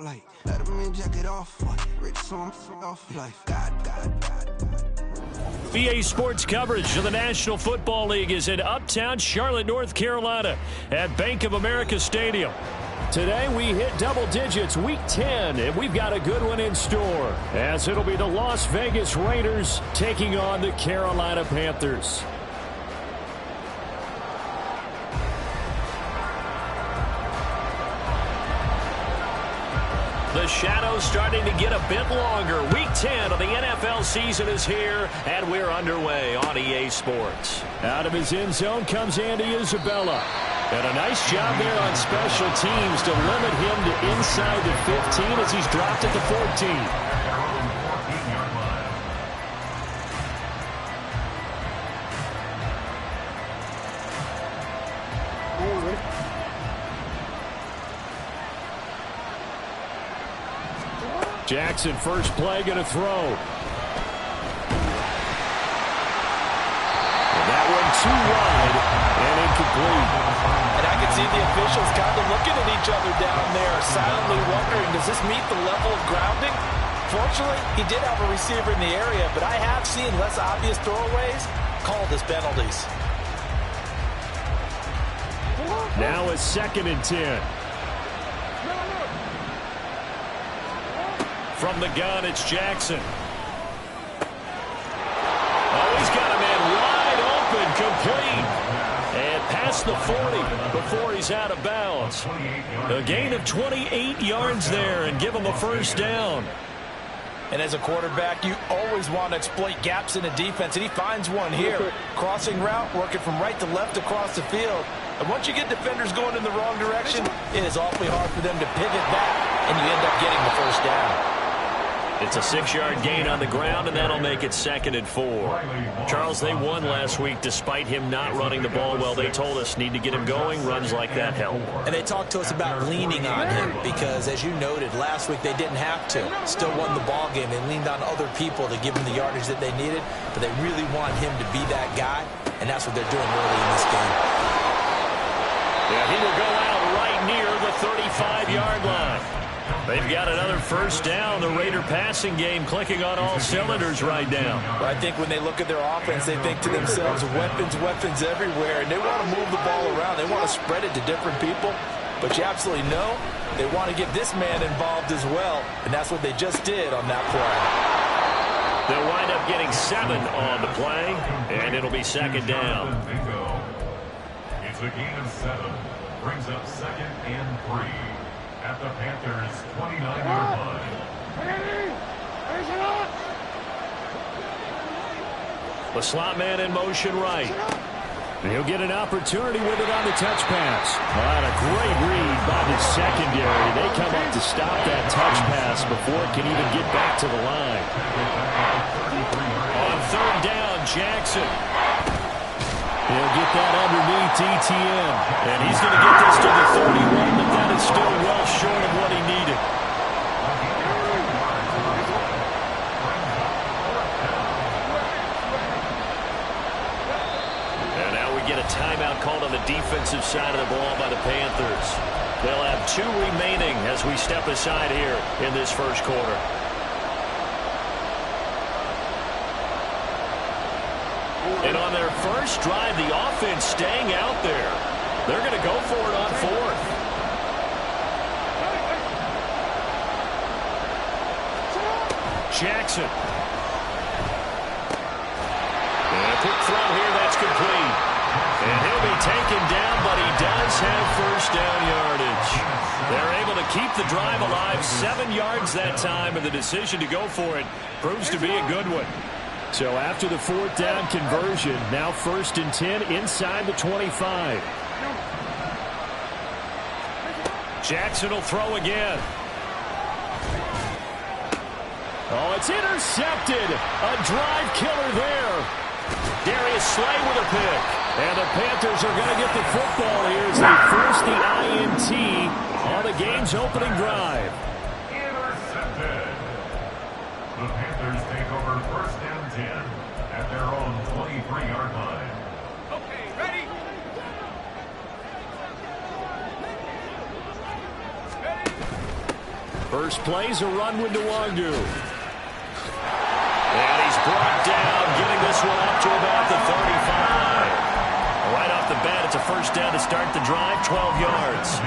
like. Let him in, jacket off. Rich, so I'm off life. God. BA Sports coverage of the National Football League is in Uptown Charlotte, North Carolina at Bank of America Stadium. Today we hit double digits, week 10, and we've got a good one in store, as it'll be the Las Vegas Raiders taking on the Carolina Panthers. The shadow's starting to get a bit longer. Week 10 of the NFL season is here, and we're underway on EA Sports. Out of his end zone comes Andy Isabella. And a nice job there on special teams to limit him to inside the 15 as he's dropped at the 14. Jackson, first play, going to throw. And that one too wide and incomplete. And I can see the officials kind of looking at each other down there, silently wondering, does this meet the level of grounding? Fortunately, he did have a receiver in the area, but I have seen less obvious throwaways called as penalties. Now it's 2nd and 10. From the gun, it's Jackson. Oh, he's got a man wide open, complete. And past the 40 before he's out of bounds. A gain of 28 yards there and give him a first down. And as a quarterback, you always want to exploit gaps in a defense, and he finds one here. Crossing route, working from right to left across the field. And once you get defenders going in the wrong direction, it is awfully hard for them to pivot back, and you end up getting the first down. It's a 6-yard gain on the ground, and that'll make it 2nd and 4. Charles, they won last week despite him not running the ball well. They told us need to get him going. Runs like that help. And they talked to us about leaning on him because, as you noted, last week they didn't have to. Still won the ball game. They leaned on other people to give them the yardage that they needed, but they really want him to be that guy, and that's what they're doing early in this game. Yeah, he will go out right near the 35-yard line. They've got another first down. The Raider passing game clicking on all cylinders right now. I think when they look at their offense, they think to themselves, weapons everywhere, and they want to move the ball around. They want to spread it to different people, but you absolutely know they want to get this man involved as well, and that's what they just did on that play. They'll wind up getting 7 on the play, and it'll be 2nd down. It's a gain of 7. Brings up 2nd and 3. At the Panthers' 29-yard line. The slot man in motion right. And he'll get an opportunity with it on the touch pass. And a great read by the secondary. They come up to stop that touch pass before it can even get back to the line. On 3rd down, Jackson. He'll get that underneath ETN. And he's going to get this to the 31, but that is still well short of what he needed. And now we get a timeout called on the defensive side of the ball by the Panthers. They'll have 2 remaining as we step aside here in this first quarter. And on their first drive, the offense staying out there. They're going to go for it on 4th. Jackson. And a quick throw here, that's complete. And he'll be taken down, but he does have first down yardage. They're able to keep the drive alive, 7 yards that time, and the decision to go for it proves to be a good one. So after the 4th down conversion, now 1st and 10 inside the 25. Jackson will throw again. Oh, it's intercepted. A drive killer there. Darius Slay with a pick. And the Panthers are going to get the football here as they force the INT on the game's opening drive. Intercepted. The Panthers take over 1st and 10 at their own 23-yard line. Okay, ready? First play's a run with Nwangu. And he's brought down, getting this one up to about the 35. Right off the bat, it's a first down to start the drive, 12 yards.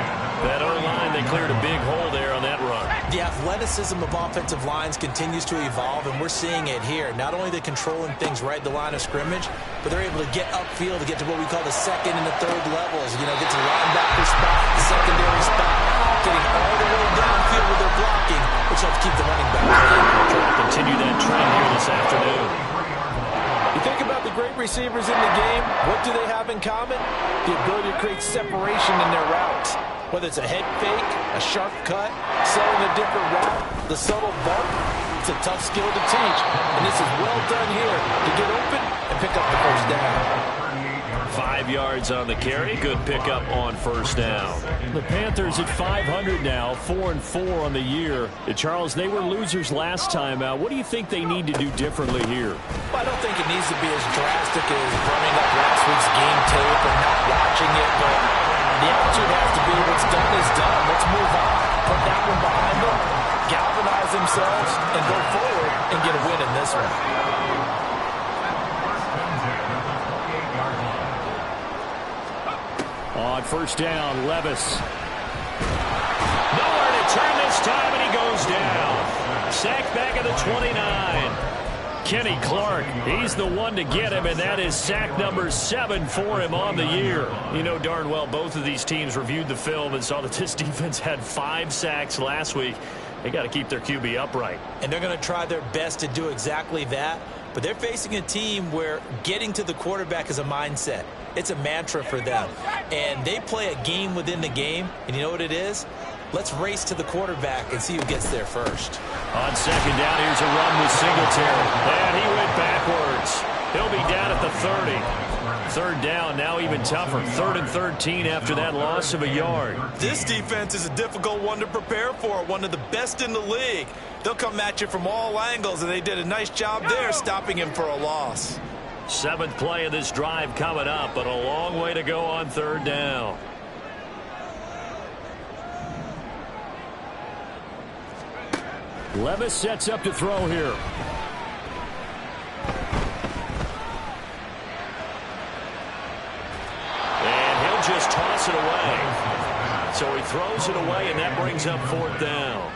That O-line, they cleared a big hole there on that run. The athleticism of offensive lines continues to evolve, and we're seeing it here. Not only they're controlling things right at the line of scrimmage, but they're able to get upfield to get to what we call the second and the third levels. You know, get to the linebacker spot, the secondary spot, getting all the way downfield with their blocking, which helps keep the running back clean. Trying to continue that trend here this afternoon. You think about the great receivers in the game, what do they have in common? The ability to create separation in their routes. Whether it's a head fake, a sharp cut, selling a different route, the subtle bump, it's a tough skill to teach. And this is well done here to get open and pick up the first down. 5 yards on the carry. Good pickup on first down. The Panthers at 500 now, 4-4 on the year. Charles, they were losers last time out. What do you think they need to do differently here? Well, I don't think it needs to be as drastic as running up last week's game tape and not watching it, but the attitude has to be what's done is done. Let's move on. Put that one behind them, galvanize themselves, and go forward and get a win in this one. On first down, Levis. Nowhere to turn this time, and he goes down. Sacked back at the 29. Kenny Clark, he's the one to get him, and that is sack number 7 for him on the year. You know darn well both of these teams reviewed the film and saw that this defense had 5 sacks last week. They got to keep their QB upright. And they're going to try their best to do exactly that, but they're facing a team where getting to the quarterback is a mindset. It's a mantra for them. And they play a game within the game, and you know what it is? Let's race to the quarterback and see who gets there first. On second down, here's a run with Singletary. And he went backwards. He'll be down at the 30. Third down, now even tougher. 3rd and 13 after that loss of a yard. This defense is a difficult one to prepare for, one of the best in the league. They'll come at you from all angles, and they did a nice job there stopping him for a loss. 7th play of this drive coming up, but a long way to go on 3rd down. Levis sets up to throw here. And he'll just toss it away. So he throws it away, and that brings up 4th down.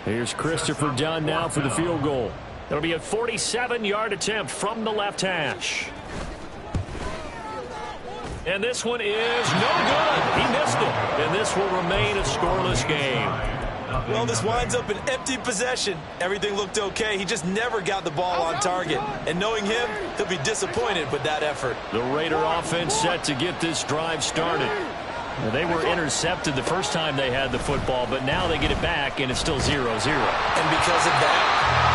Here's Christopher Dunn now for the field goal. It'll be a 47-yard attempt from the left hash. And this one is no good. He missed it. And this will remain a scoreless game. Well, this winds up an empty possession. Everything looked okay. He just never got the ball on target. And knowing him, he'll be disappointed with that effort. The Raider offense set to get this drive started. Now, they were intercepted the first time they had the football, but now they get it back, and it's still 0-0. And because of that,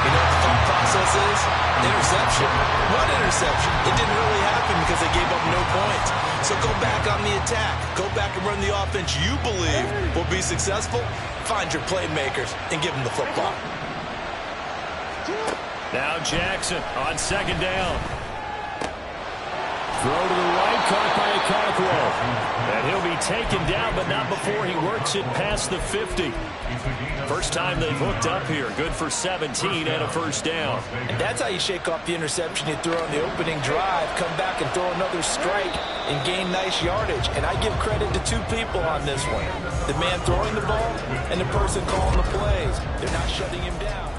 you know what the thought process is? Interception. What interception? It didn't really happen because they gave up no points. So go back on the attack. Go back and run the offense you believe will be successful. Find your playmakers and give them the football. Now Jackson on second down. Throw to the right, caught by Okonkwo. And he'll be taken down, but not before he works it past the 50. First time they've hooked up here. Good for 17 and a first down. And that's how you shake off the interception you threw on the opening drive. Come back and throw another strike and gain nice yardage. And I give credit to 2 people on this one. The man throwing the ball and the person calling the plays. They're not shutting him down.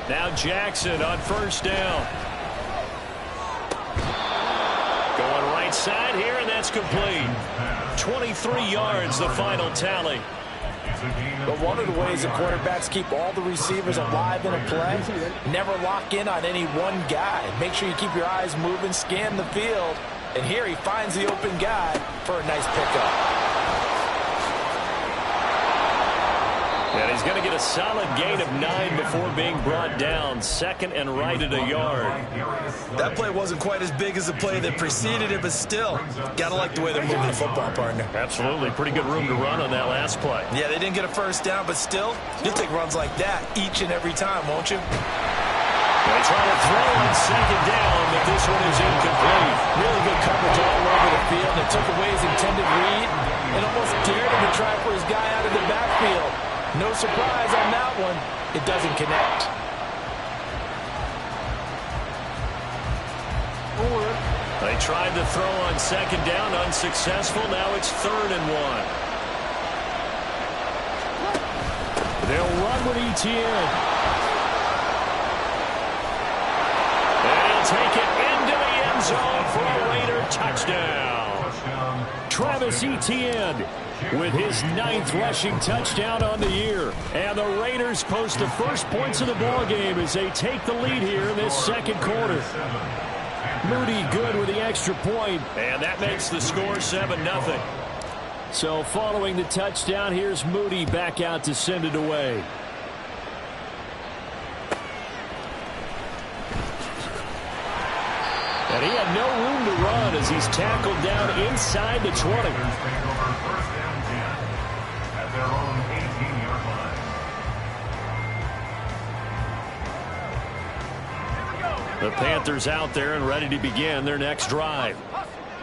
Now Jackson on first down. Going right side here, and that's complete. 23 yards, the final tally. But one of the ways the quarterbacks keep all the receivers alive in a play, never lock in on any one guy. Make sure you keep your eyes moving, scan the field. And here he finds the open guy for a nice pickup. And he's going to get a solid gain of 9 before being brought down. Second and right at a yard. That play wasn't quite as big as the play that preceded it, but still, got to like the way they're moving the football, partner. Absolutely. Pretty good room to run on that last play. Yeah, they didn't get a first down, but still, you'll take runs like that each and every time, won't you? They try to throw on second down, but this one is incomplete. Really good coverage all over the field. It took away his intended read and almost dared him to try for his guy out of the backfield. No surprise on that one. It doesn't connect. They tried to throw on second down, unsuccessful. Now it's 3rd and 1. They'll run with ETN. They'll take it into the end zone for a Raider touchdown. Travis Etienne with his 9th rushing touchdown on the year. And the Raiders post the first points of the ballgame as they take the lead here in this second quarter. Moody good with the extra point, and that makes the score 7-0. So following the touchdown, here's Moody back out to send it away. And he had no room to run as he's tackled down inside the 20. The Panthers out there and ready to begin their next drive.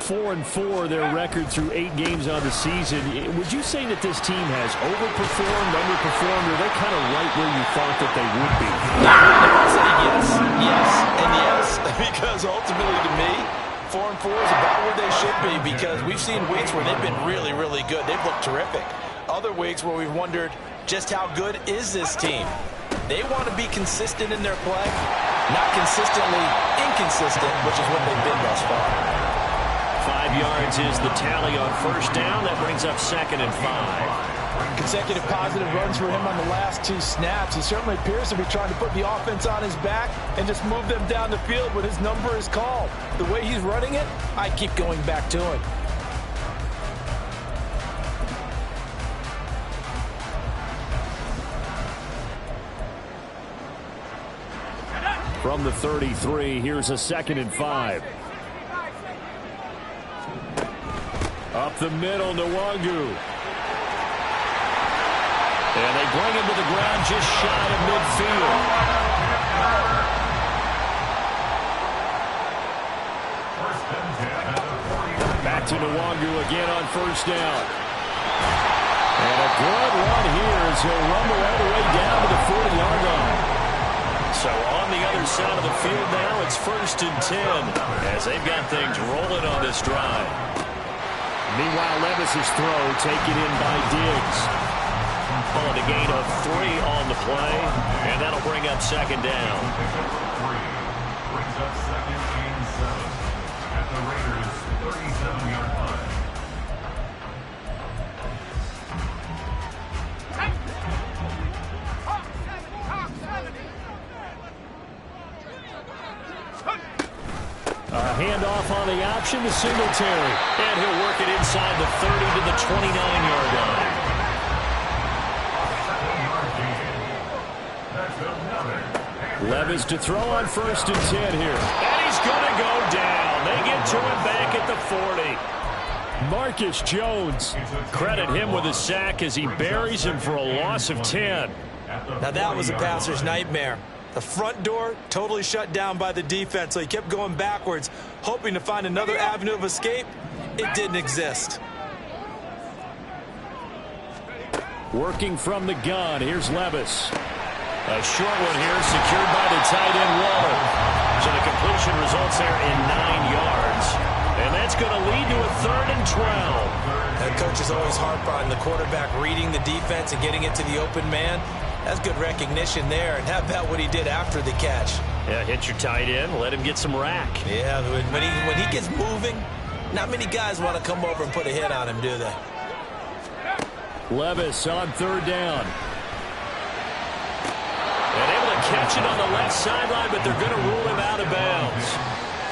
4-4 their record through 8 games on the season. Would you say that this team has overperformed, underperformed, or they're kind of right where you thought that they would be? I'll say yes, and yes, because ultimately to me, 4-4 is about where they should be, because we've seen weeks where they've been really, really good. They've looked terrific. Other weeks where we've wondered just how good is this team. They want to be consistent in their play, not consistently inconsistent, which is what they've been thus far. 5 yards is the tally on first down. That brings up 2nd and 5. Consecutive positive runs for him on the last 2 snaps. He certainly appears to be trying to put the offense on his back and just move them down the field when his number is called. The way he's running it, I keep going back to him. From the 33, here's a 2nd and 5. Up the middle, Nwangu. And they bring him to the ground just shy of midfield. Back to Nwangu again on first down. And a good run here as he'll rumble all the way down to the 40-yard line. So on the other side of the field now, it's 1st and 10 as they've got things rolling on this drive. Meanwhile, Levis's throw taken in by Diggs. Pulling a gain of 3 on the play, and that'll bring up 2nd down. Brings up 2nd and 7 at the Raiders' 37-yard line. A handoff on the option to Singletary. And he'll work it inside the 30 to the 29-yard line. Levis to throw on 1st and 10 here. And he's going to go down. They get to him back at the 40. Marcus Jones. Credit him with a sack as he buries him for a loss of 10. Now that was a passer's nightmare. The front door totally shut down by the defense, so he kept going backwards, hoping to find another avenue of escape. It didn't exist. Working from the gun, here's Levis. A short one here, secured by the tight end Waller. So the completion results there in 9 yards. And that's going to lead to a 3rd and 12. That coach is always harp on the quarterback reading the defense and getting it to the open man. That's good recognition there. And how about what he did after the catch? Yeah, hit your tight end, let him get some rack. Yeah, when he gets moving, not many guys want to come over and put a hit on him, do they? Levis on 3rd down. And able to catch it on the left sideline, but they're going to rule him out of bounds.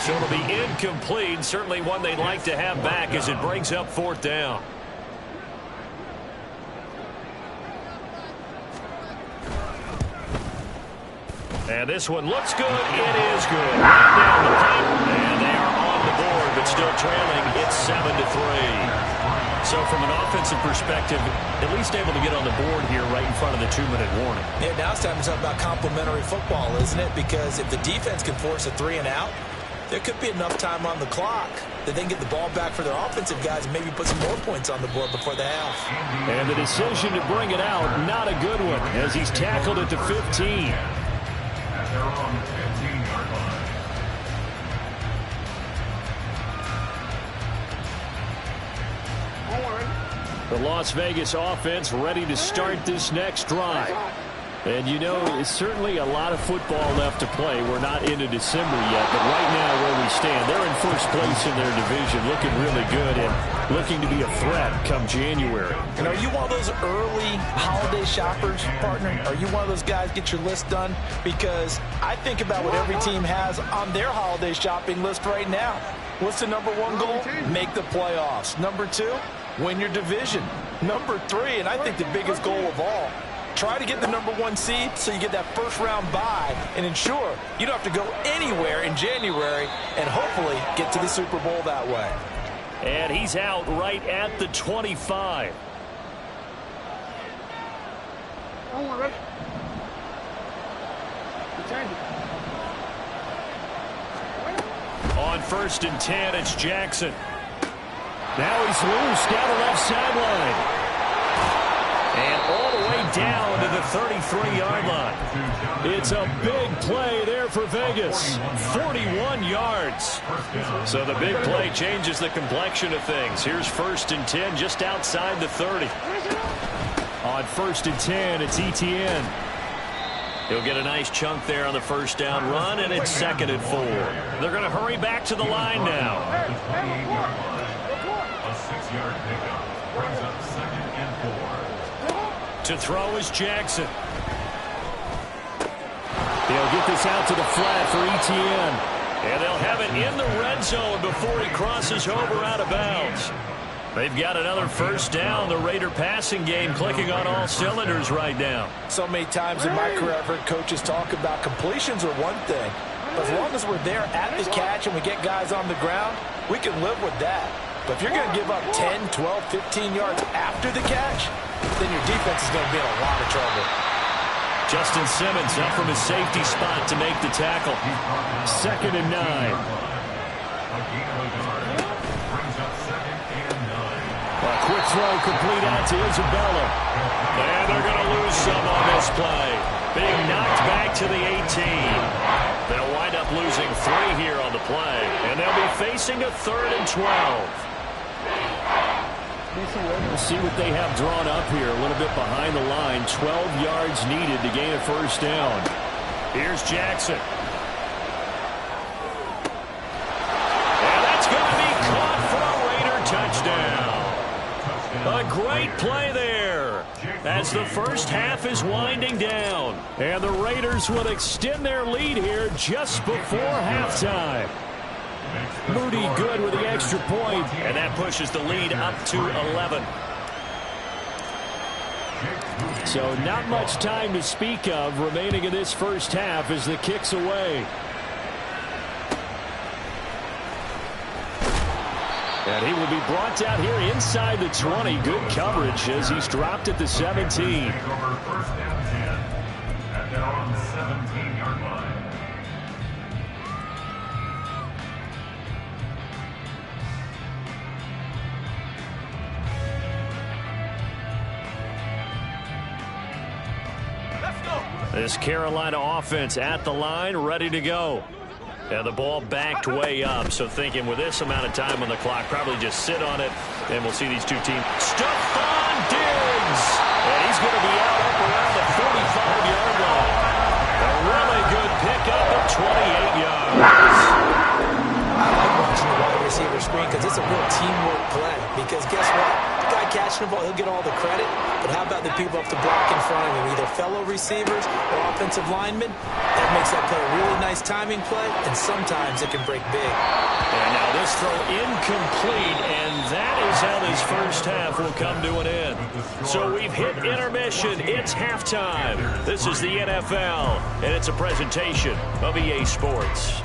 So it'll be incomplete. Certainly one they'd like to have back as it brings up 4th down. And this one looks good. It is good. Right down the pipe. And they are on the board, but still trailing. It's 7-3. So from an offensive perspective, at least able to get on the board here right in front of the 2-minute warning. Yeah, now it's time to talk about complementary football, isn't it? Because if the defense can force a 3-and-out, there could be enough time on the clock that they can get the ball back for their offensive guys and maybe put some more points on the board before the half. And the decision to bring it out, not a good one, as he's tackled at the 15. At their own 15-yard line. The Las Vegas offense ready to start this next drive. And, you know, it's certainly a lot of football left to play. We're not into December yet, but right now where we stand, they're in first place in their division, looking really good and looking to be a threat come January. And are you one of those early holiday shoppers, partner? Are you one of those guys get your list done? Because I think about what every team has on their holiday shopping list right now. What's the number one goal? Make the playoffs. Number two, win your division. Number three, and I think the biggest goal of all, try to get the number one seed so you get that first-round bye and ensure you don't have to go anywhere in January and hopefully get to the Super Bowl that way. And he's out right at the 25. On 1st and 10, it's Jackson. Now he's loose down the left sideline. And all the way down to the 33-yard line. It's a big play there for Vegas. 41 yards. So the big play changes the complexion of things. Here's 1st and 10 just outside the 30. On 1st and 10, it's Etienne. He'll get a nice chunk there on the first down run, and it's 2nd and 4. They're going to hurry back to the line now. A 6-yard pickup brings up 2nd and 4. To throw is Jackson. He'll get this out to the flat for Etienne. And they'll have it in the red zone before he crosses over out of bounds. They've got another first down. The Raider passing game clicking on all cylinders right now. So many times in my career I've heard coaches talk about completions are one thing. But as long as we're there at the catch and we get guys on the ground, we can live with that. But if you're going to give up 10, 12, 15 yards after the catch, then your defense is going to be in a lot of trouble. Justin Simmons up from his safety spot to make the tackle. 2nd and 9. A quick throw complete out to Isabella. And they're going to lose some on this play. Being knocked back to the 18. They'll wind up losing 3 here on the play. And they'll be facing a 3rd and 12. We'll see what they have drawn up here. A little bit behind the line. 12 yards needed to gain a first down. Here's Jackson. And that's going to be caught for a Raider touchdown. A great play there as the first half is winding down. And the Raiders will extend their lead here just before halftime. Moody good with the extra point, and that pushes the lead up to 11. So not much time to speak of remaining in this first half as the kick's away. And he will be brought down here inside the 20. Good coverage as he's dropped at the 17. At their own 17-yard line. This Carolina offense at the line, ready to go. And the ball backed way up, so thinking with this amount of time on the clock, probably just sit on it, and we'll see these two teams. Stephon Diggs! And he's going to be out up around the 45-yard line. A really good pickup at 28 yards. I like watching the wide receiver screen because it's a real teamwork play. Because guess what? The guy catching the ball, he'll get all the credit. But how about the people up to block in front of him, either fellow receivers or offensive linemen? That makes that play a really nice timing play, and sometimes it can break big. And now this throw incomplete, and that is how this first half will come to an end. So we've hit intermission. It's halftime. This is the NFL, and it's a presentation of EA Sports.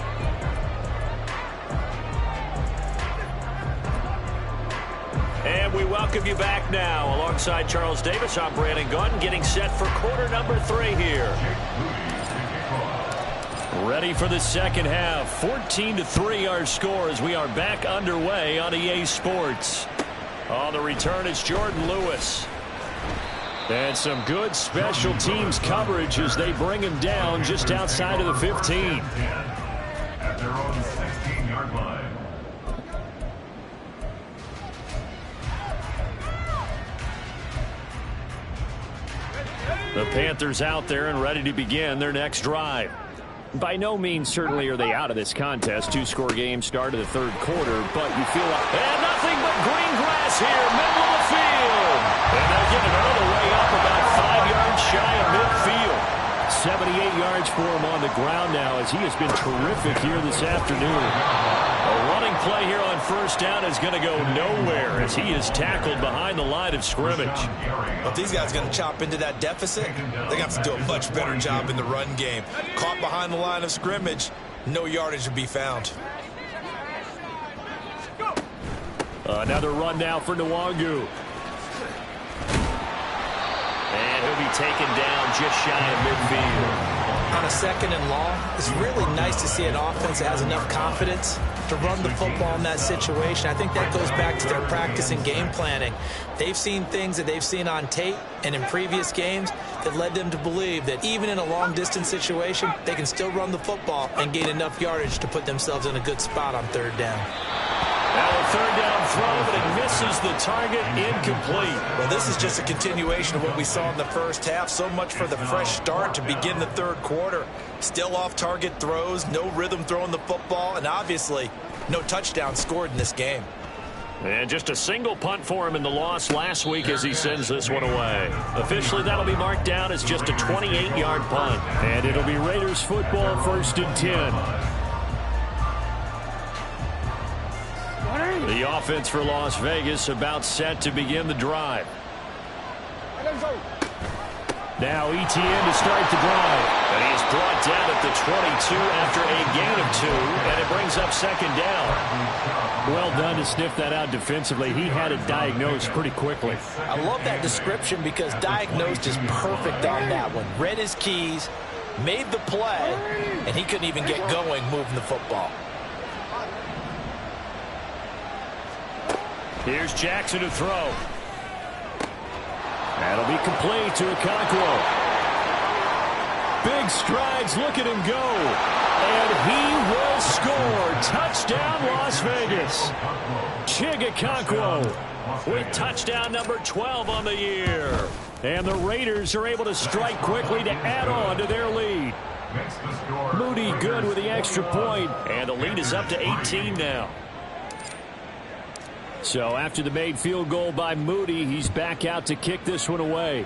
And we welcome you back now. Alongside Charles Davis, I'm Brandon Gaudin, getting set for quarter number 3 here. Ready for the second half. 14-3 our score as we are back underway on EA Sports. On the return is Jordan Lewis. And some good special teams coverage as they bring him down just outside of the 15. At their own 16-yard line. The Panthers out there and ready to begin their next drive. By no means certainly are they out of this contest. 2-score game start of the third quarter, but you feel like, and nothing but green grass here, middle of the field. And they'll get it all the way up about 5 yards shy of midfield. 78 yards for him on the ground now as he has been terrific here this afternoon. A running play here on first down is going to go nowhere as he is tackled behind the line of scrimmage. But these guys are going to chop into that deficit. They're going to have to do a much better job in the run game. Caught behind the line of scrimmage, no yardage to be found. Another run now for Nwangu. And he'll be taken down just shy of midfield. On a second and long, it's really nice to see an offense that has enough confidence to run the football in that situation. I think that goes back to their practice and game planning. They've seen things that they've seen on tape and in previous games that led them to believe that even in a long-distance situation, they can still run the football and gain enough yardage to put themselves in a good spot on third down. Now a third down throw, but it misses the target, incomplete. Well, this is just a continuation of what we saw in the first half. So much for the fresh start to begin the third quarter. Still off-target throws, no rhythm throwing the football, and obviously no touchdown scored in this game. And just a single punt for him in the loss last week as he sends this one away. Officially, that'll be marked down as just a 28-yard punt. And it'll be Raiders football, 1st and 10. The offense for Las Vegas about set to begin the drive. Now ETN to start the drive. And he is brought down at the 22 after a gain of 2, and it brings up second down. Well done to sniff that out defensively. He had it diagnosed pretty quickly. I love that description because diagnosed is perfect on that one. Read his keys, made the play, and he couldn't even get going moving the football. Here's Jackson to throw. That'll be complete to Okonkwo. Big strides. Look at him go. And he will score. Touchdown, Las Vegas. Okonkwo with touchdown number 12 on the year. And the Raiders are able to strike quickly to add on to their lead. Moody good with the extra point. And the lead is up to 18 now. So after the made field goal by Moody, he's back out to kick this one away.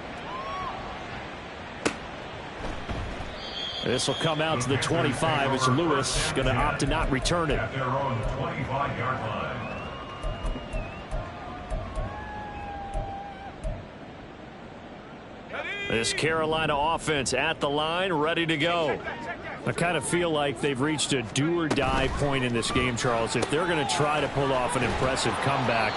This will come out to the 25 as Lewis going to opt to not return it. At their own 25-yard line. This Carolina offense at the line, ready to go. I kind of feel like they've reached a do-or-die point in this game, Charles. If they're going to try to pull off an impressive comeback,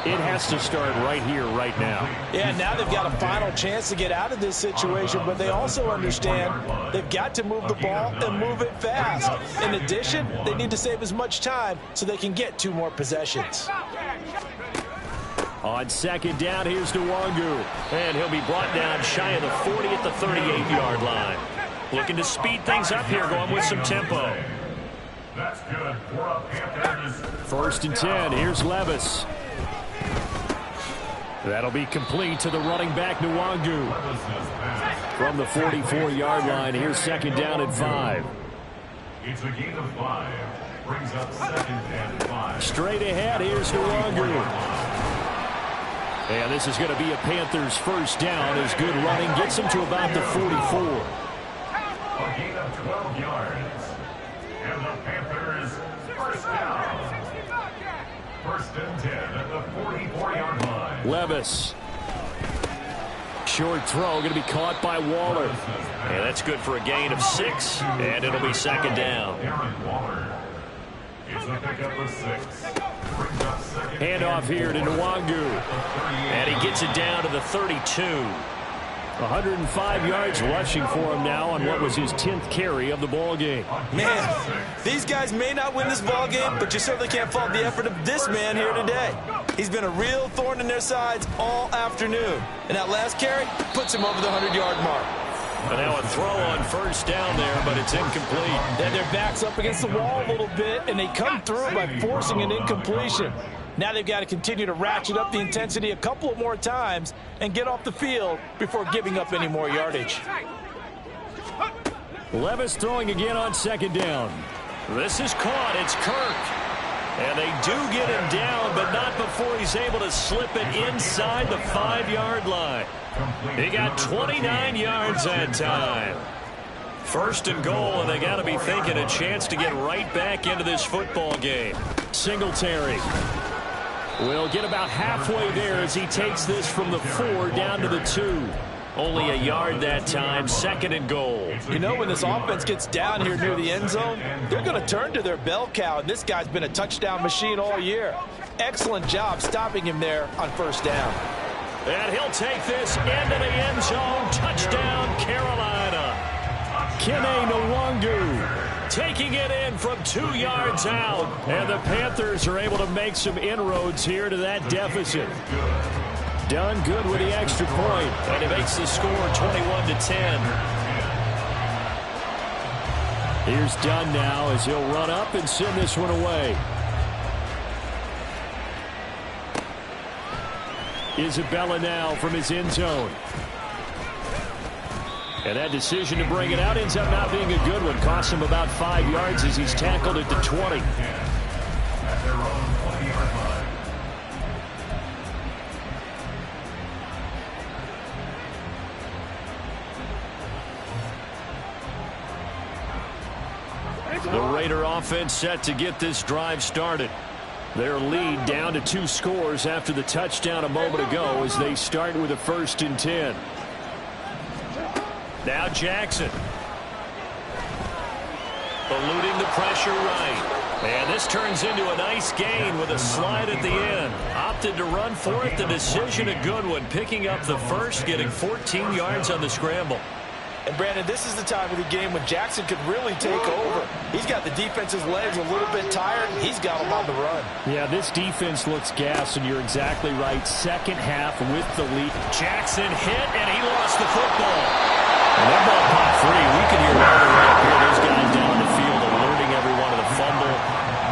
it has to start right here, right now. Yeah, now they've got a final chance to get out of this situation, but they also understand they've got to move the ball and move it fast. In addition, they need to save as much time so they can get 2 more possessions. On second down, here's Nwangu. And he'll be brought down shy of the 40 at the 38-yard line. Looking to speed things up here, going with some tempo. That's good for a Panthers. 1st and 10, here's Levis. That'll be complete to the running back, Nwangu. From the 44-yard line, here's second down at 5. It's a gain of 5. Brings up 2nd and 5. Straight ahead, here's Nwangu. And this is going to be a Panthers first down as good running gets them to about the 44. A gain of 12 yards. And the Panthers first down. First and 10 at the 44-yard line. Levis. Short throw going to be caught by Waller. And that's good for a gain of 6, and it'll be second down. Aaron Waller. It's a pickup of 6. Handoff here to Nwangu. And he gets it down to the 32. 105 yards rushing for him now on what was his 10th carry of the ball game. Man, these guys may not win this ball game, but you certainly can't fault the effort of this man here today. He's been a real thorn in their sides all afternoon. And that last carry puts him over the 100-yard mark. And now a throw on first down there, but it's incomplete. Then their back's up against the wall a little bit, and they come through by forcing an incompletion. Now they've got to continue to ratchet up the intensity a couple of more times and get off the field before giving up any more yardage. Levis throwing again on second down. This is caught. It's Kirk. And they do get him down, but not before he's able to slip it inside the 5-yard line. He got 29 yards that time. First and goal, and they got to be thinking a chance to get right back into this football game. Singletary will get about halfway there as he takes this from the 4 down to the 2. Only a yard that time, second and goal. You know, when this offense gets down here near the end zone, they're going to turn to their bell cow, and this guy's been a touchdown machine all year. Excellent job stopping him there on first down. And he'll take this into the end zone. Touchdown, Carolina. Kene Nwangu taking it in from 2 yards out. And the Panthers are able to make some inroads here to that deficit. Done good with the extra point, and it makes the score 21-10. Here's Dunn now as he'll run up and send this one away. Isabella now from his end zone. And that decision to bring it out ends up not being a good one. Costs him about 5 yards as he's tackled at the 20. At their own 20-yard line. The Raider offense set to get this drive started. Their lead down to 2 scores after the touchdown a moment ago as they start with a 1st and 10. Now Jackson. Eluding the pressure right. And this turns into a nice gain with a slide at the end. Opted to run for it. The decision a good one. Picking up the first, getting 14 yards on the scramble. And, Brandon, this is the time of the game when Jackson could really take over. He's got the defense's legs a little bit tired. He's got them on the run. Yeah, this defense looks gassed, and you're exactly right. Second half with the lead. Jackson hit, and he lost the football. And that ball popped free. We can hear all the way up here. Those guys down the field alerting everyone of the fumble.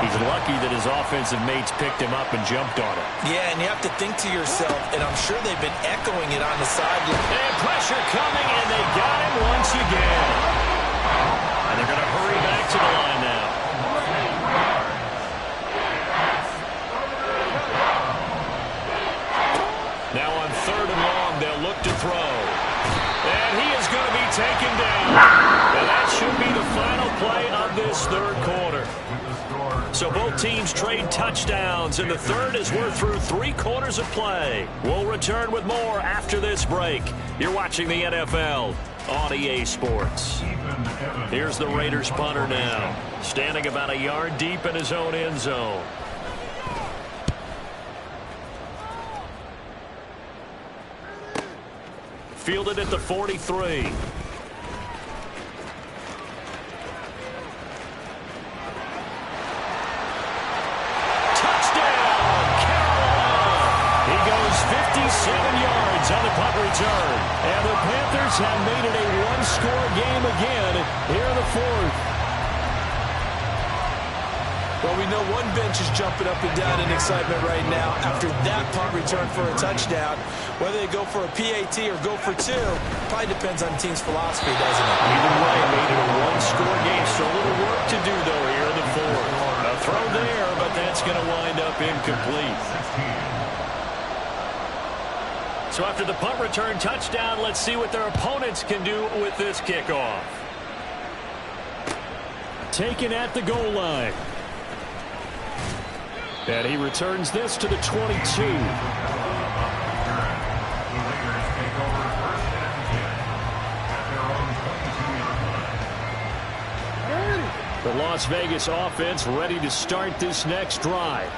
He's lucky that his offensive mates picked him up and jumped on it. Yeah, and you have to think to yourself, and I'm sure they've been echoing it on the sideline. And pressure coming, and they got him once again. And they're going to hurry back to the line now. Now on 3rd and long, they'll look to throw. And he is going to be taken down. And that should be the final play of this 3rd quarter. So both teams trade touchdowns, and the 3rd as we're through 3 quarters of play. We'll return with more after this break. You're watching the NFL on EA Sports. Here's the Raiders punter now, standing about a yard deep in his own end zone. Fielded at the 43. On the punt return. And the Panthers have made it a 1-score game again here in the 4th. Well, we know one bench is jumping up and down in excitement right now after that punt return for a touchdown. Whether they go for a PAT or go for 2 probably depends on the team's philosophy, doesn't it? Either way, made it a 1-score game. So a little work to do, though, here in the 4th. A throw there, but that's going to wind up incomplete. So after the punt return touchdown, let's see what their opponents can do with this kickoff. Taken at the goal line. And he returns this to the 22. The Las Vegas offense ready to start this next drive.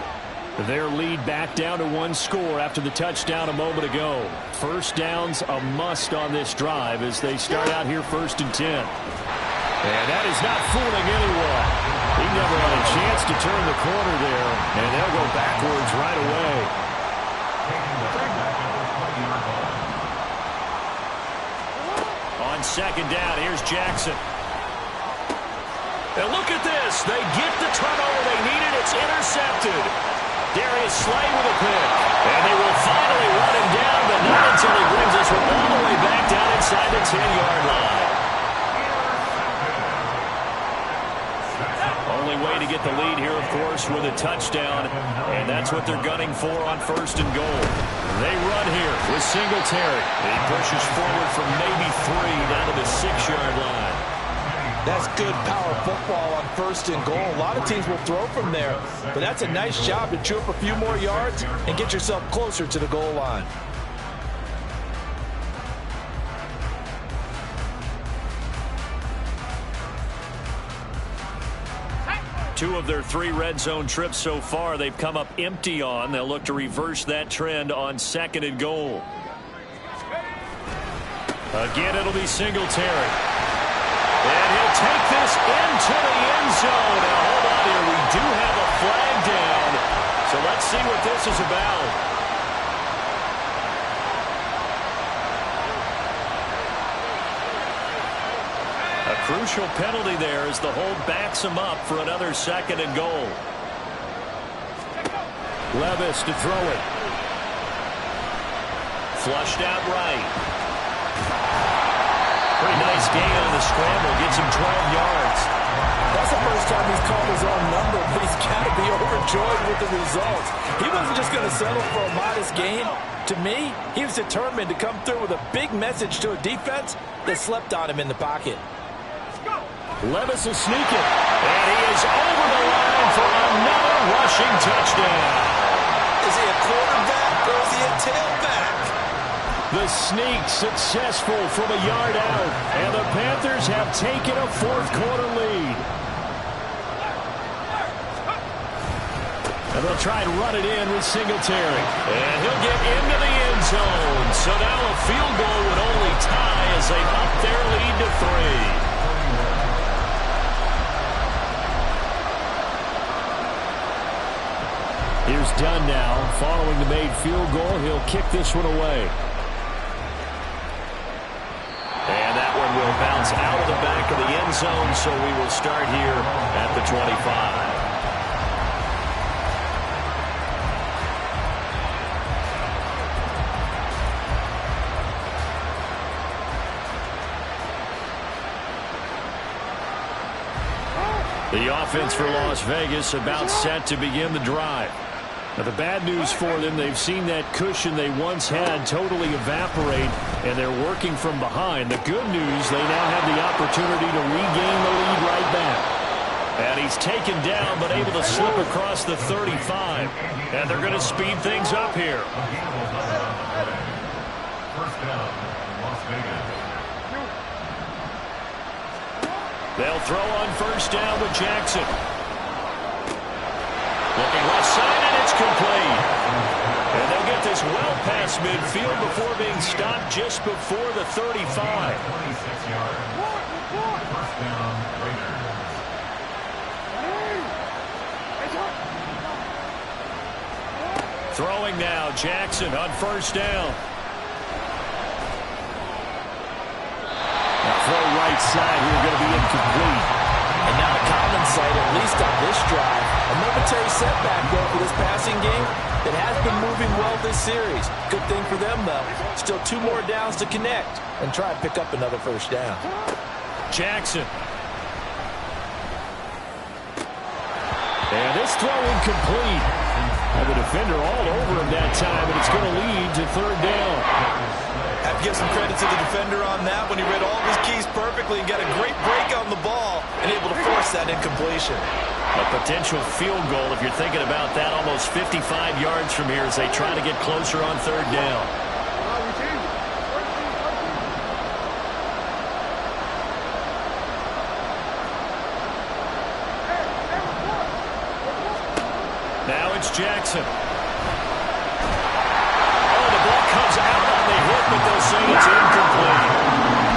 Their lead back down to one score after the touchdown a moment ago. First down's a must on this drive as they start out here 1st and 10. And that is not fooling anyone. He never had a chance to turn the corner there, and they'll go backwards right away. On 2nd down, here's Jackson. And look at this. They get the turnover they needed. It's intercepted. Darius Slay with a pick. And they will finally run him down, but not until he brings us all the way back down inside the 10-yard line. Only way to get the lead here, of course, with a touchdown. And that's what they're gunning for on 1st and goal. They run here with Singletary. He pushes forward from maybe 3 down to the 6-yard line. That's good power football on 1st and goal. A lot of teams will throw from there, but that's a nice job to chew up a few more yards and get yourself closer to the goal line. Two of their 3 red zone trips so far they've come up empty on. They'll look to reverse that trend on 2nd and goal. Again, it'll be Singletary. And he'll take this into the end zone. Now, hold on here. We do have a flag down. So let's see what this is about. A crucial penalty there as the hold backs him up for another 2nd and goal. Levis to throw it. Flushed out right. Pretty nice gain on the scramble. Gets him 12 yards. That's the first time he's called his own number, but he's got to be overjoyed with the results. He wasn't just going to settle for a modest gain. To me, he was determined to come through with a big message to a defense that slept on him in the pocket. Levis will sneak it. And he is over the line for another rushing touchdown. Is he a quarterback or is he a tailback? The sneak successful from a yard out, and the Panthers have taken a 4th-quarter lead. And they'll try and run it in with Singletary. And he'll get into the end zone. So now a field goal would only tie as they up their lead to 3. Here's Dunn now. Following the made field goal, he'll kick this one away. And that one will bounce out of the back of the end zone, so we will start here at the 25. The offense for Las Vegas about set to begin the drive. Now, the bad news for them, they've seen that cushion they once had totally evaporate, and they're working from behind. The good news, they now have the opportunity to regain the lead right back. And he's taken down, but able to slip across the 35. And they're going to speed things up here. First down, Las Vegas. They'll throw on 1st down with Jackson. Looking left side, and it's complete. And they'll get this well past midfield before being stopped just before the 35. 26-yard. First down, Raiders. Throwing now, Jackson on 1st down. That throw right side here going to be incomplete. And now a common sight, at least on this drive. A momentary setback, though, for this passing game that has been moving well this series. Good thing for them, though. Still 2 more downs to connect and try and pick up another 1st down. Jackson. And this throw incomplete. And the defender all over him that time, and it's going to lead to 3rd down. Have give some credit to the defender on that when he read all of his keys perfectly and got a great break on the ball and able to force that incompletion. A potential field goal, if you're thinking about that, almost 55 yards from here as they try to get closer on third down. Now it's Jackson. Oh, the ball comes out on the hit, but they'll say it's incomplete.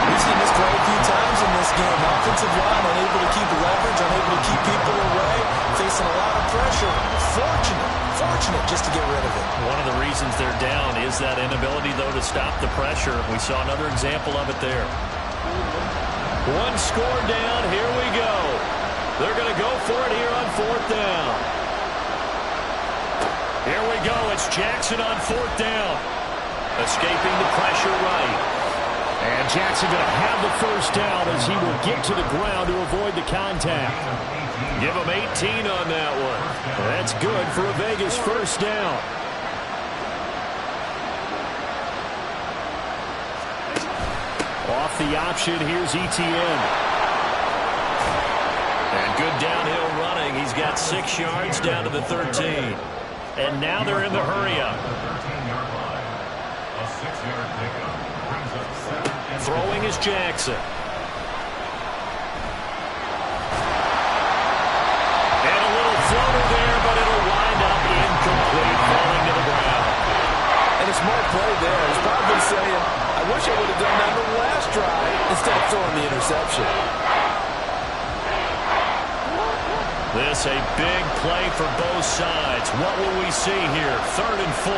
We've seen this quite a few times in this game. Offensive line unable to keep leverage, unable to keep people away, facing a lot of pressure. Fortunate just to get rid of it. One of the reasons they're down is that inability, though, to stop the pressure. We saw another example of it there. One score down. Here we go. They're going to go for it here on fourth down. Here we go. It's Jackson on fourth down. Escaping the pressure right. And Jackson going to have the first down as he will get to the ground to avoid the contact. Give him 18 on that one. That's good for a Vegas first down. Off the option, here's ETN. And good downhill running. He's got 6 yards down to the 13. And now they're in the hurry-up. Throwing is Jackson. And a little floater there, but it'll wind up incomplete, falling to the ground. And a smart play there. He's probably saying, I wish I would have done that on the last drive instead of throwing the interception. This a big play for both sides. What will we see here? 3rd and 4.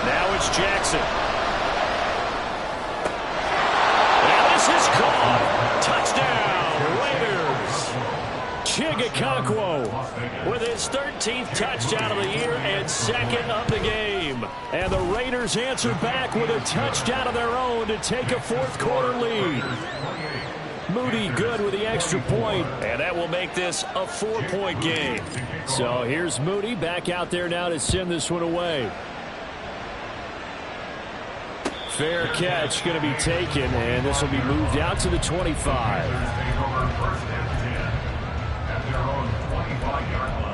Now it's Jackson. And this is caught. Touchdown, Raiders. Chigakokwo with his 13th touchdown of the year and 2nd of the game. And the Raiders answer back with a touchdown of their own to take a 4th quarter lead. Moody good with the extra point, and that will make this a 4-point game. So here's Moody back out there now to send this one away. Fair catch going to be taken, and this will be moved out to the 25. At their own 25-yard line.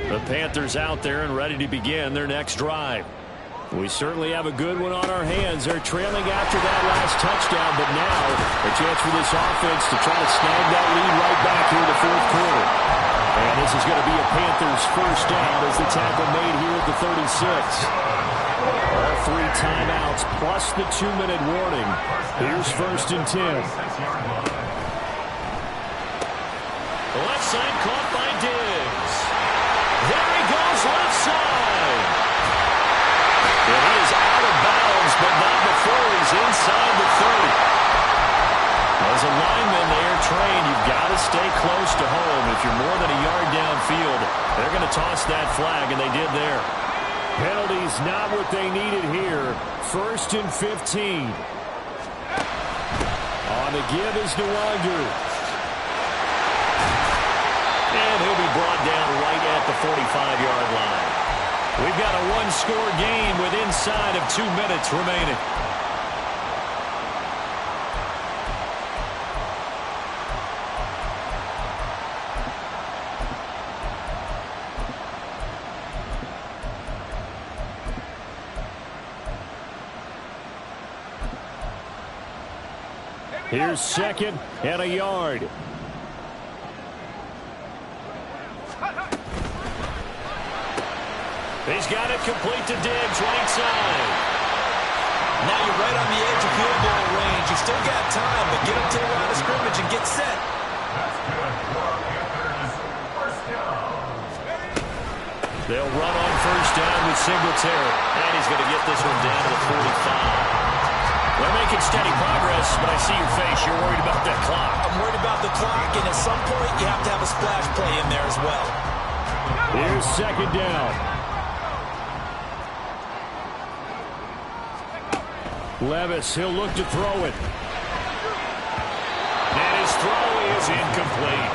The Panthers out there and ready to begin their next drive. We certainly have a good one on our hands. They're trailing after that last touchdown, but now a chance for this offense to try to snag that lead right back here in the 4th quarter. And this is going to be a Panthers first down as the tackle made here at the 36. All 3 timeouts plus the 2-minute warning. Here's 1st and 10. The left side caught by Diggs. There he goes left side. It is out of bounds, but not before he's inside the 30. As a lineman, they are trained. You've got to stay close to home. If you're more than a yard downfield, they're going to toss that flag, and they did there. Penalties not what they needed here. 1st and 15. On the give is Nwangu. And he'll be brought down right at the 45-yard line. We've got a 1-score game with inside of 2 minutes remaining. Here's 2nd and a yard. He's got it complete to Diggs, right side. Now you're right on the edge of field goal range. You still got time, but get up to the line of scrimmage and get set. That's good for Panthers. First down. They'll run on first down with Singletary. And he's going to get this one down to the 45. They're making steady progress, but I see your face. You're worried about that clock. I'm worried about the clock, and at some point you have to have a splash play in there as well. Here's 2nd down. Levis, he'll look to throw it. And his throw is incomplete.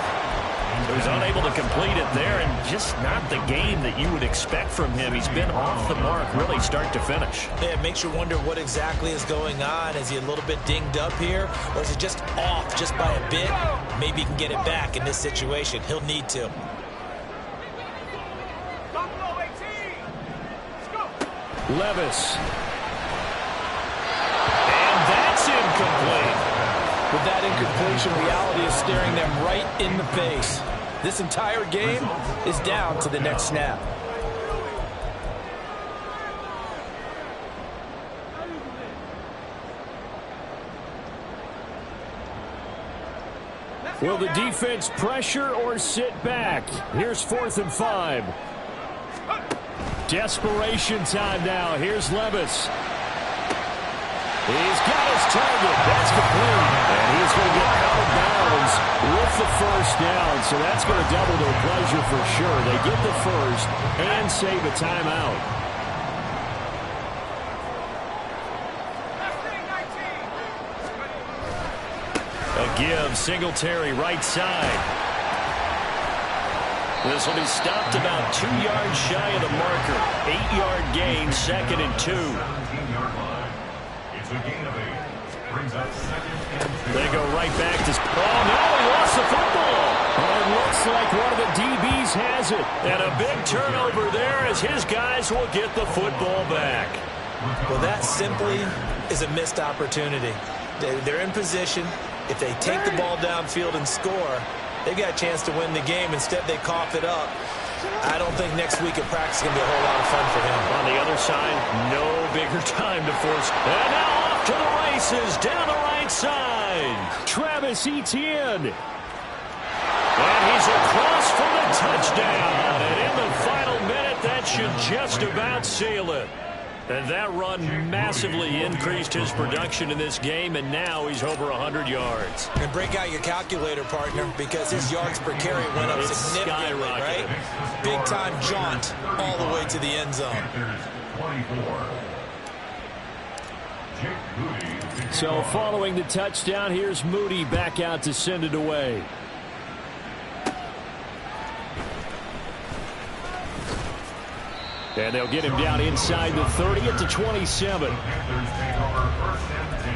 He was unable to complete it there, and just not the game that you would expect from him. He's been off the mark really start to finish. Yeah, it makes you wonder what exactly is going on. Is he a little bit dinged up here, or is he just off just by a bit? Maybe he can get it back in this situation. He'll need to. Levis. And that's incomplete. With that incompletion, reality is staring them right in the face. This entire game is down to the next snap. Will the defense pressure or sit back? Here's 4th and 5. Desperation time now. Here's Levis. He's got his target. That's complete. And he's going to get out of bounds with the first down. So that's going to double their pleasure for sure. They get the first and save a timeout. A give. Singletary right side. This will be stopped about 2 yards shy of the marker. 8-yard gain, 2nd and 2. It's a gain of 8. Brings up 2nd and 2. They go right back to... Oh, no, he lost the football. It looks like one of the DBs has it. And a big turnover there as his guys will get the football back. Well, that simply is a missed opportunity. They're in position. If they take the ball downfield and score, they've got a chance to win the game. Instead, they cough it up. I don't think next week at practice is going to be a whole lot of fun for him. On the other side, no bigger time to force. And now off to the races down the right side. Travis Etienne. And he's across for the touchdown. And in the final minute, that should just about seal it. And that run massively increased his production in this game, and now he's over 100 yards. And break out your calculator, partner, because his yards per carry went up significantly, right? Big-time jaunt all the way to the end zone. So following the touchdown, here's Moody back out to send it away. And they'll get him down inside the 30 at the 27. Panthers take over 1st and 10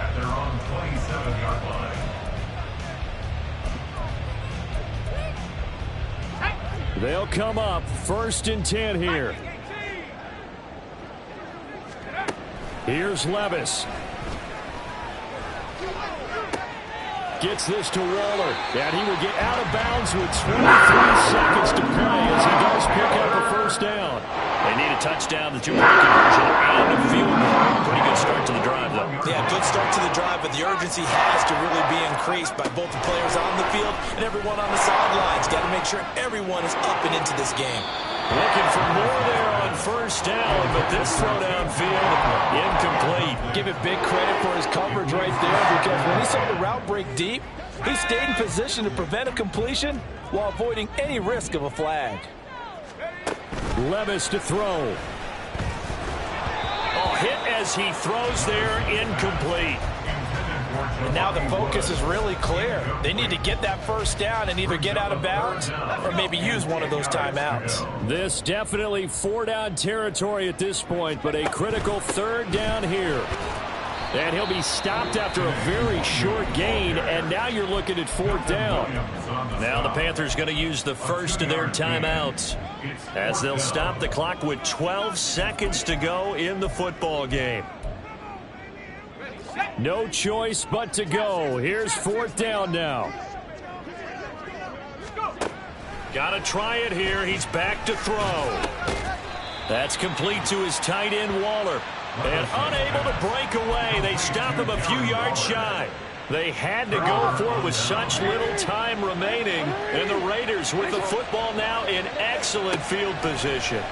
at their own 27-yard line. They'll come up 1st and 10 here. Here's Levis. Gets this to Waller. And he will get out of bounds with 23 seconds to play as he does pick up the first down. They need a touchdown, the 2-point conversion, and a field goal. Pretty good start to the drive, though. Yeah, good start to the drive, but the urgency has to really be increased by both the players on the field and everyone on the sidelines. Got to make sure everyone is up and into this game. Looking for more there on first down, but this throw downfield, incomplete. Give it big credit for his coverage right there, because when he saw the route break deep, he stayed in position to prevent a completion while avoiding any risk of a flag. Levis to throw. Oh, hit as he throws there, incomplete. And now the focus is really clear. They need to get that first down and either get out of bounds or maybe use one of those timeouts. This definitely 4-down territory at this point, but a critical 3rd down here. And he'll be stopped after a very short gain, and now you're looking at 4th down. Now the Panthers going to use the first of their timeouts as they'll stop the clock with 12 seconds to go in the football game. No choice but to go. Here's 4th down now. Got to try it here. He's back to throw. That's complete to his tight end, Waller. And unable to break away. They stop him a few yards shy. They had to go for it with such little time remaining. And the Raiders with the football now in excellent field position.